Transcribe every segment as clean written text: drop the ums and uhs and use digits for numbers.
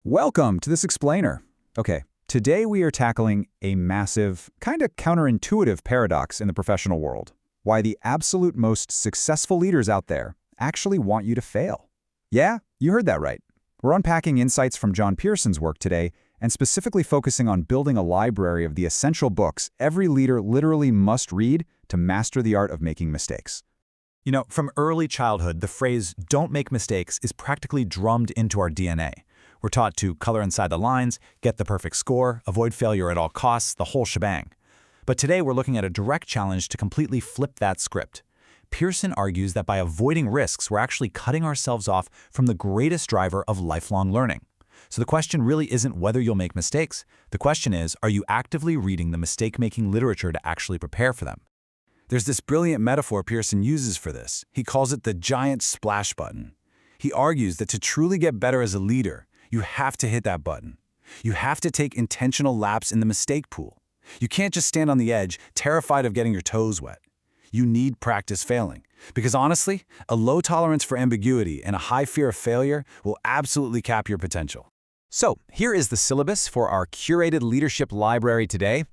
Welcome to this explainer. Okay, today we are tackling a massive, kind of counterintuitive paradox in the professional world. Why the absolute most successful leaders out there actually want you to fail. Yeah, you heard that right. We're unpacking insights from John Pearson's work today and specifically focusing on building a library of the essential books every leader literally must read to master the art of making mistakes. You know, from early childhood, the phrase, "don't make mistakes," is practically drummed into our DNA. We're taught to color inside the lines, get the perfect score, avoid failure at all costs, the whole shebang. But today we're looking at a direct challenge to completely flip that script. Pearson argues that by avoiding risks, we're actually cutting ourselves off from the greatest driver of lifelong learning. So the question really isn't whether you'll make mistakes. The question is, are you actively reading the mistake-making literature to actually prepare for them? There's this brilliant metaphor Pearson uses for this. He calls it the giant splash button. He argues that to truly get better as a leader, you have to hit that button. You have to take intentional laps in the mistake pool. You can't just stand on the edge, terrified of getting your toes wet. You need practice failing. Because honestly, a low tolerance for ambiguity and a high fear of failure will absolutely cap your potential. So, here is the syllabus for our curated leadership library today.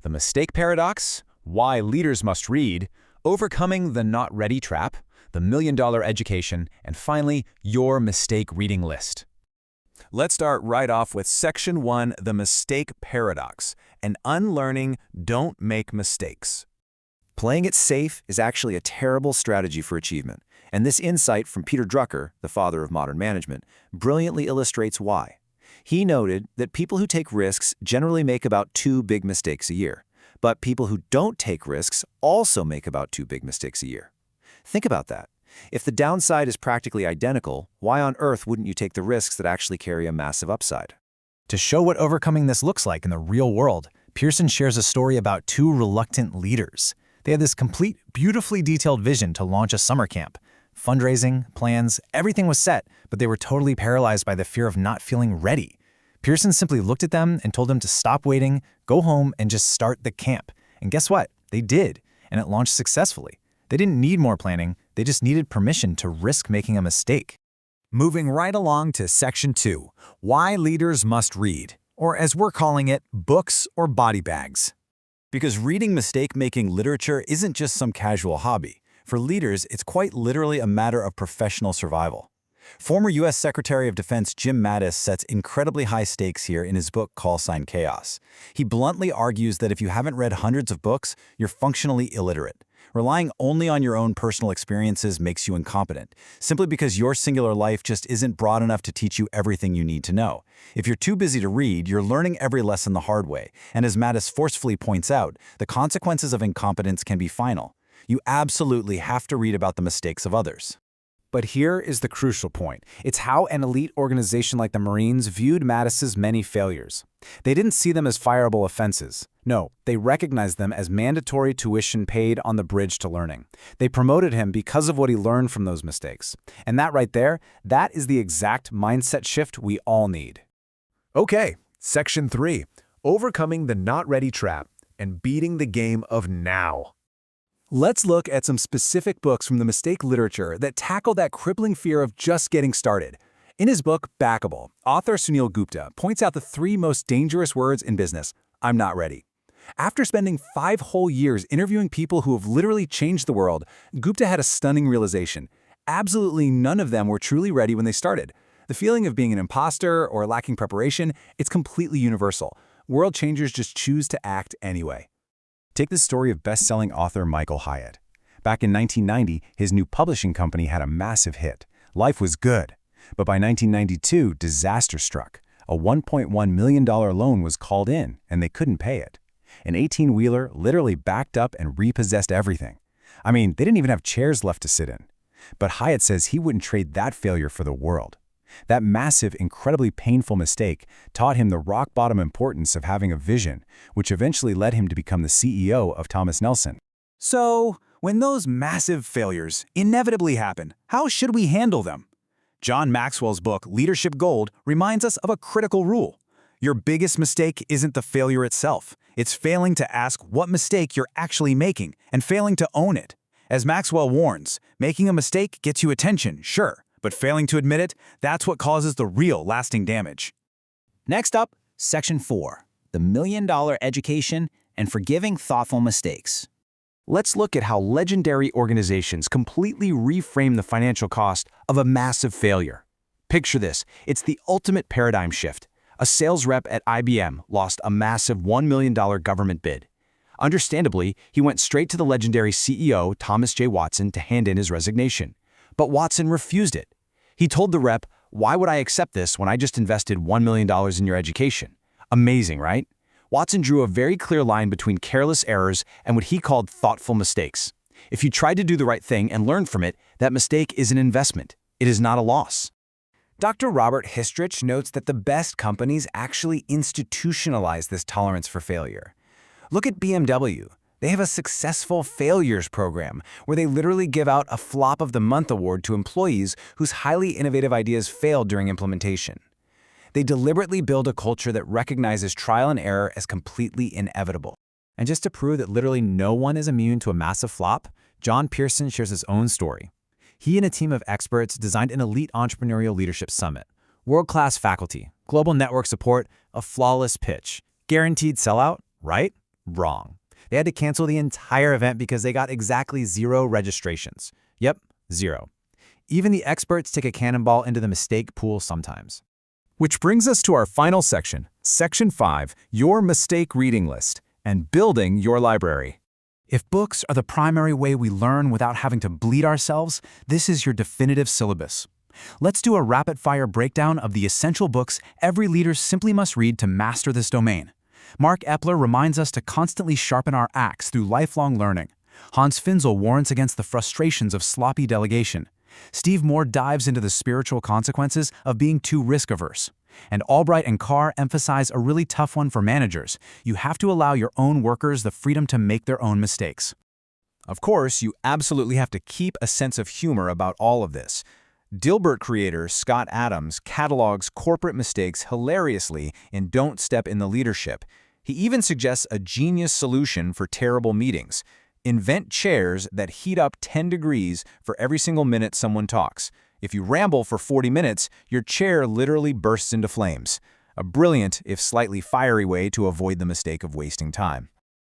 The mistake paradox, why leaders must read, overcoming the not ready trap, the $1,000,000 education, and finally, your mistake reading list. Let's start right off with Section 1, the mistake paradox, and unlearning don't make mistakes. Playing it safe is actually a terrible strategy for achievement, and this insight from Peter Drucker, the father of modern management, brilliantly illustrates why. He noted that people who take risks generally make about 2 big mistakes a year, but people who don't take risks also make about 2 big mistakes a year. Think about that. If the downside is practically identical, why on earth wouldn't you take the risks that actually carry a massive upside? To show what overcoming this looks like in the real world, Pearson shares a story about 2 reluctant leaders. They had this complete, beautifully detailed vision to launch a summer camp. Fundraising, plans, everything was set, but they were totally paralyzed by the fear of not feeling ready. Pearson simply looked at them and told them to stop waiting, go home, and just start the camp. And guess what? They did, and it launched successfully. They didn't need more planning, they just needed permission to risk making a mistake. Moving right along to Section 2, why leaders must read, or as we're calling it, books or body bags. Because reading mistake-making literature isn't just some casual hobby. For leaders, it's quite literally a matter of professional survival. Former U.S. Secretary of Defense Jim Mattis sets incredibly high stakes here in his book Call Sign Chaos. He bluntly argues that if you haven't read hundreds of books, you're functionally illiterate. Relying only on your own personal experiences makes you incompetent, simply because your singular life just isn't broad enough to teach you everything you need to know. If you're too busy to read, you're learning every lesson the hard way, and as Mattis forcefully points out, the consequences of incompetence can be final. You absolutely have to read about the mistakes of others. But here is the crucial point. It's how an elite organization like the Marines viewed Mattis's many failures. They didn't see them as fireable offenses. No, they recognized them as mandatory tuition paid on the bridge to learning. They promoted him because of what he learned from those mistakes. And that right there, that is the exact mindset shift we all need. Okay, Section 3, overcoming the not ready trap and beating the game of now. Let's look at some specific books from the mistake literature that tackle that crippling fear of just getting started. In his book, Backable, author Sunil Gupta points out the 3 most dangerous words in business: I'm not ready. After spending 5 whole years interviewing people who have literally changed the world, Gupta had a stunning realization. Absolutely none of them were truly ready when they started. The feeling of being an imposter or lacking preparation, it's completely universal. World changers just choose to act anyway. Take the story of best-selling author Michael Hyatt. Back in 1990, his new publishing company had a massive hit. Life was good. But by 1992, disaster struck. A $1.1 million loan was called in, and they couldn't pay it. An 18-wheeler literally backed up and repossessed everything. I mean, they didn't even have chairs left to sit in. But Hyatt says he wouldn't trade that failure for the world. That massive, incredibly painful mistake taught him the rock-bottom importance of having a vision, which eventually led him to become the CEO of Thomas Nelson. So, when those massive failures inevitably happen, how should we handle them? John Maxwell's book, Leadership Gold, reminds us of a critical rule. Your biggest mistake isn't the failure itself. It's failing to ask what mistake you're actually making and failing to own it. As Maxwell warns, making a mistake gets you attention, sure, but failing to admit it, that's what causes the real lasting damage. Next up, Section 4, the $1,000,000 education and forgiving thoughtful mistakes. Let's look at how legendary organizations completely reframe the financial cost of a massive failure. Picture this, it's the ultimate paradigm shift. A sales rep at IBM lost a massive $1 million government bid. Understandably, he went straight to the legendary CEO, Thomas J. Watson, to hand in his resignation. But Watson refused it. He told the rep, "Why would I accept this when I just invested $1 million in your education?" Amazing, right? Watson drew a very clear line between careless errors and what he called thoughtful mistakes. If you tried to do the right thing and learn from it, that mistake is an investment. It is not a loss. Dr. Robert Histrich notes that the best companies actually institutionalize this tolerance for failure. Look at BMW. They have a successful failures program where they literally give out a Flop of the Month award to employees whose highly innovative ideas failed during implementation. They deliberately build a culture that recognizes trial and error as completely inevitable. And just to prove that literally no one is immune to a massive flop, John Pearson shares his own story. He and a team of experts designed an elite entrepreneurial leadership summit. World-class faculty, global network support, a flawless pitch. Guaranteed sellout, right? Wrong. They had to cancel the entire event because they got exactly 0 registrations. Yep, 0. Even the experts take a cannonball into the mistake pool sometimes. Which brings us to our final section, Section 5, Your Mistake Reading List, and Building Your Library. If books are the primary way we learn without having to bleed ourselves, this is your definitive syllabus. Let's do a rapid-fire breakdown of the essential books every leader simply must read to master this domain. Mark Epler reminds us to constantly sharpen our axe through lifelong learning. Hans Finzel warns against the frustrations of sloppy delegation. Steve Moore dives into the spiritual consequences of being too risk-averse. And Albright and Carr emphasize a really tough one for managers. You have to allow your own workers the freedom to make their own mistakes. Of course, you absolutely have to keep a sense of humor about all of this. Dilbert creator Scott Adams catalogs corporate mistakes hilariously in Don't Step in the Leadership. He even suggests a genius solution for terrible meetings. Invent chairs that heat up 10 degrees for every single minute someone talks. If you ramble for 40 minutes, your chair literally bursts into flames. A brilliant, if slightly fiery way to avoid the mistake of wasting time.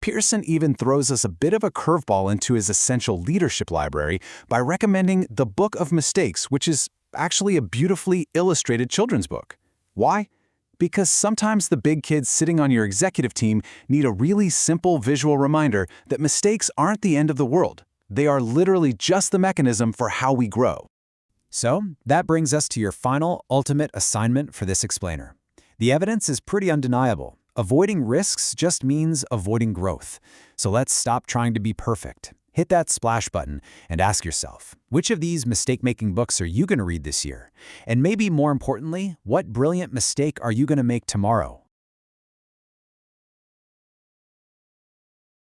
Pearson even throws us a bit of a curveball into his essential leadership library by recommending The Book of Mistakes, which is actually a beautifully illustrated children's book. Why? Because sometimes the big kids sitting on your executive team need a really simple visual reminder that mistakes aren't the end of the world. They are literally just the mechanism for how we grow. So, that brings us to your final, ultimate assignment for this explainer. The evidence is pretty undeniable. Avoiding risks just means avoiding growth. So let's stop trying to be perfect. Hit that splash button and ask yourself, which of these mistake-making books are you going to read this year? And maybe more importantly, what brilliant mistake are you going to make tomorrow?